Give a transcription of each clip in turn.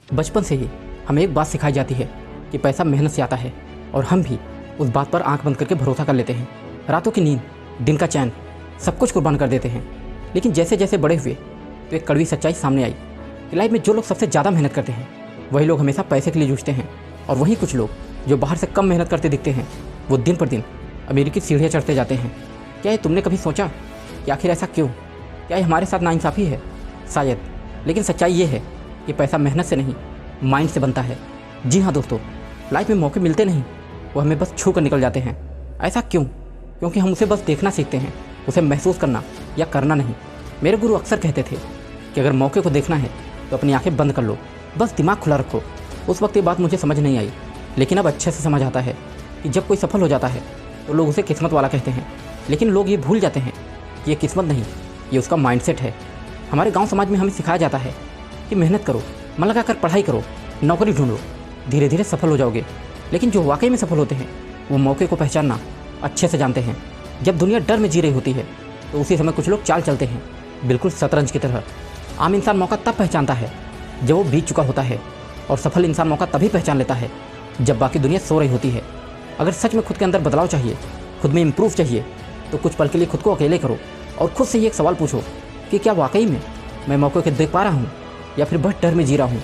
बचपन से ही हमें एक बात सिखाई जाती है कि पैसा मेहनत से आता है और हम भी उस बात पर आंख बंद करके भरोसा कर लेते हैं। रातों की नींद, दिन का चैन, सब कुछ कुर्बान कर देते हैं। लेकिन जैसे जैसे बड़े हुए तो एक कड़वी सच्चाई सामने आई कि लाइफ में जो लोग सबसे ज़्यादा मेहनत करते हैं वही लोग हमेशा पैसे के लिए जूझते हैं, और वहीं कुछ लोग जो बाहर से कम मेहनत करते दिखते हैं वो दिन पर दिन अमीरी की सीढ़ियाँ चढ़ते जाते हैं। क्या ये तुमने कभी सोचा कि आखिर ऐसा क्यों? क्या ये हमारे साथ नाइंसाफ़ी है? शायद, लेकिन सच्चाई ये है कि पैसा मेहनत से नहीं माइंड से बनता है। जी हाँ दोस्तों, लाइफ में मौके मिलते नहीं, वो हमें बस छू कर निकल जाते हैं। ऐसा क्यों? क्योंकि हम उसे बस देखना सीखते हैं, उसे महसूस करना या करना नहीं। मेरे गुरु अक्सर कहते थे कि अगर मौके को देखना है तो अपनी आंखें बंद कर लो, बस दिमाग खुला रखो। उस वक्त ये बात मुझे समझ नहीं आई, लेकिन अब अच्छे से समझ आता है कि जब कोई सफल हो जाता है तो लोग उसे किस्मत वाला कहते हैं, लेकिन लोग ये भूल जाते हैं कि ये किस्मत नहीं, ये उसका माइंडसेट है। हमारे गांव समाज में हमें सिखाया जाता है कि मेहनत करो, मन लगाकर पढ़ाई करो, नौकरी ढूंढो, धीरे धीरे सफल हो जाओगे। लेकिन जो वाकई में सफल होते हैं वो मौके को पहचानना अच्छे से जानते हैं। जब दुनिया डर में जी रही होती है तो उसी समय कुछ लोग चाल चलते हैं, बिल्कुल शतरंज की तरह। आम इंसान मौका तब पहचानता है जब वो बीत चुका होता है, और सफल इंसान मौका तभी पहचान लेता है जब बाकी दुनिया सो रही होती है। अगर सच में खुद के अंदर बदलाव चाहिए, खुद में इम्प्रूव चाहिए, तो कुछ पल के लिए खुद को अकेले करो और खुद से ये एक सवाल पूछो कि क्या वाकई में मैं मौके को देख पा रहा हूँ या फिर बस डर में जी रहा हूँ।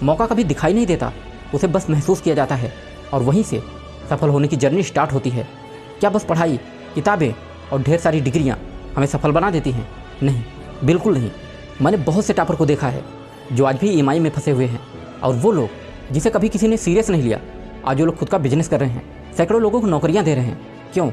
मौका कभी दिखाई नहीं देता, उसे बस महसूस किया जाता है, और वहीं से सफल होने की जर्नी स्टार्ट होती है। क्या बस पढ़ाई, किताबें और ढेर सारी डिग्रियाँ हमें सफल बना देती हैं? नहीं, बिल्कुल नहीं। मैंने बहुत से टॉपर को देखा है जो आज भी ईएमआई में फंसे हुए हैं, और वो लोग जिसे कभी किसी ने सीरियस नहीं लिया, आज वो लोग खुद का बिजनेस कर रहे हैं, सैकड़ों लोगों को नौकरियां दे रहे हैं। क्यों?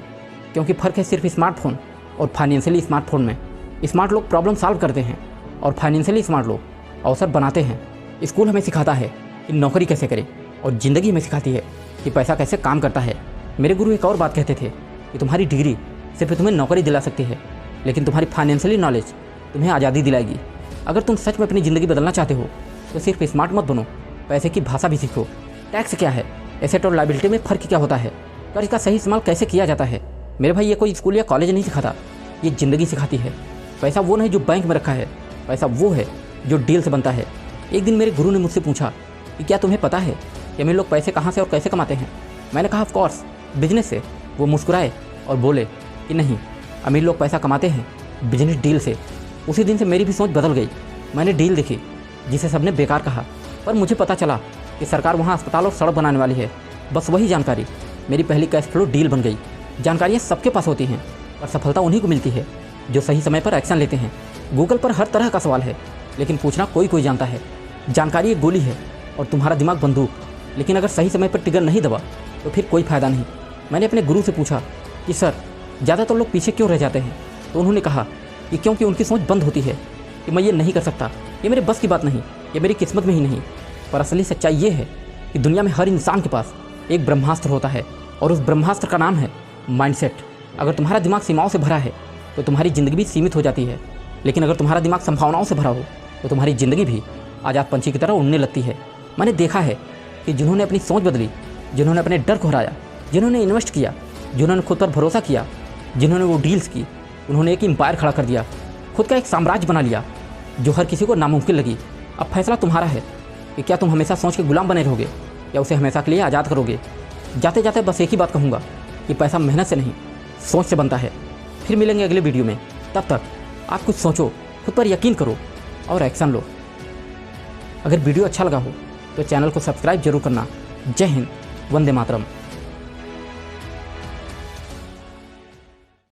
क्योंकि फ़र्क है सिर्फ स्मार्टफोन और फाइनेंशियली स्मार्टफोन में। स्मार्ट लोग प्रॉब्लम सॉल्व करते हैं और फाइनेंशियली स्मार्ट लोग अवसर बनाते हैं। स्कूल हमें सिखाता है कि नौकरी कैसे करें, और ज़िंदगी हमें सिखाती है कि पैसा कैसे काम करता है। मेरे गुरु एक और बात कहते थे कि तुम्हारी डिग्री सिर्फ तुम्हें नौकरी दिला सकती है, लेकिन तुम्हारी फाइनेंशियली नॉलेज तुम्हें आज़ादी दिलाएगी। अगर तुम सच में अपनी ज़िंदगी बदलना चाहते हो तो सिर्फ स्मार्ट मत बनो, पैसे की भाषा भी सीखो। टैक्स क्या है, एसेट और लायबिलिटी में फ़र्क क्या होता है, कर्ज का सही इस्तेमाल कैसे किया जाता है। मेरे भाई, ये कोई स्कूल या कॉलेज नहीं सिखाता, ये ज़िंदगी सिखाती है। पैसा वो नहीं जो बैंक में रखा है, पैसा वो है जो डील से बनता है। एक दिन मेरे गुरु ने मुझसे पूछा कि क्या तुम्हें पता है कि अमीर लोग पैसे कहाँ से और कैसे कमाते हैं? मैंने कहा ऑफ कोर्स, बिजनेस से। वो मुस्कुराए और बोले कि नहीं, अमीर लोग पैसा कमाते हैं बिजनेस डील से। उसी दिन से मेरी भी सोच बदल गई। मैंने डील देखी जिसे सबने बेकार कहा, पर मुझे पता चला कि सरकार वहाँ अस्पताल और सड़क बनाने वाली है। बस वही जानकारी मेरी पहली कैश फ्लो डील बन गई। जानकारियाँ सबके पास होती हैं, पर सफलता उन्हीं को मिलती है जो सही समय पर एक्शन लेते हैं। गूगल पर हर तरह का सवाल है, लेकिन पूछना कोई कोई जानता है। जानकारी एक गोली है और तुम्हारा दिमाग बंदूक, लेकिन अगर सही समय पर ट्रिगर नहीं दबा तो फिर कोई फ़ायदा नहीं। मैंने अपने गुरु से पूछा कि सर, ज़्यादातर लोग पीछे क्यों रह जाते हैं? तो उन्होंने कहा कि क्योंकि उनकी सोच बंद होती है कि मैं ये नहीं कर सकता, ये मेरे बस की बात नहीं, ये मेरी किस्मत में ही नहीं। पर असली सच्चाई ये है कि दुनिया में हर इंसान के पास एक ब्रह्मास्त्र होता है, और उस ब्रह्मास्त्र का नाम है माइंडसेट। अगर तुम्हारा दिमाग सीमाओं से भरा है तो तुम्हारी ज़िंदगी भी सीमित हो जाती है, लेकिन अगर तुम्हारा दिमाग संभावनाओं से भरा हो तो तुम्हारी ज़िंदगी भी आज़ाद पंछी की तरह उड़ने लगती है। मैंने देखा है कि जिन्होंने अपनी सोच बदली, जिन्होंने अपने डर को हराया, जिन्होंने इन्वेस्ट किया, जिन्होंने खुद पर भरोसा किया, जिन्होंने वो डील्स की, उन्होंने एक एम्पायर खड़ा कर दिया, खुद का एक साम्राज्य बना लिया जो हर किसी को नामुमकिन लगी। अब फैसला तुम्हारा है कि क्या तुम हमेशा सोच के गुलाम बने रहोगे या उसे हमेशा के लिए आज़ाद करोगे। जाते जाते बस एक ही बात कहूँगा कि पैसा मेहनत से नहीं, सोच से बनता है। फिर मिलेंगे अगले वीडियो में, तब तक आप कुछ सोचो, खुद पर यकीन करो और एक्शन लो। अगर वीडियो अच्छा लगा हो तो चैनल को सब्सक्राइब जरूर करना। जय हिंद, वंदे मातरम।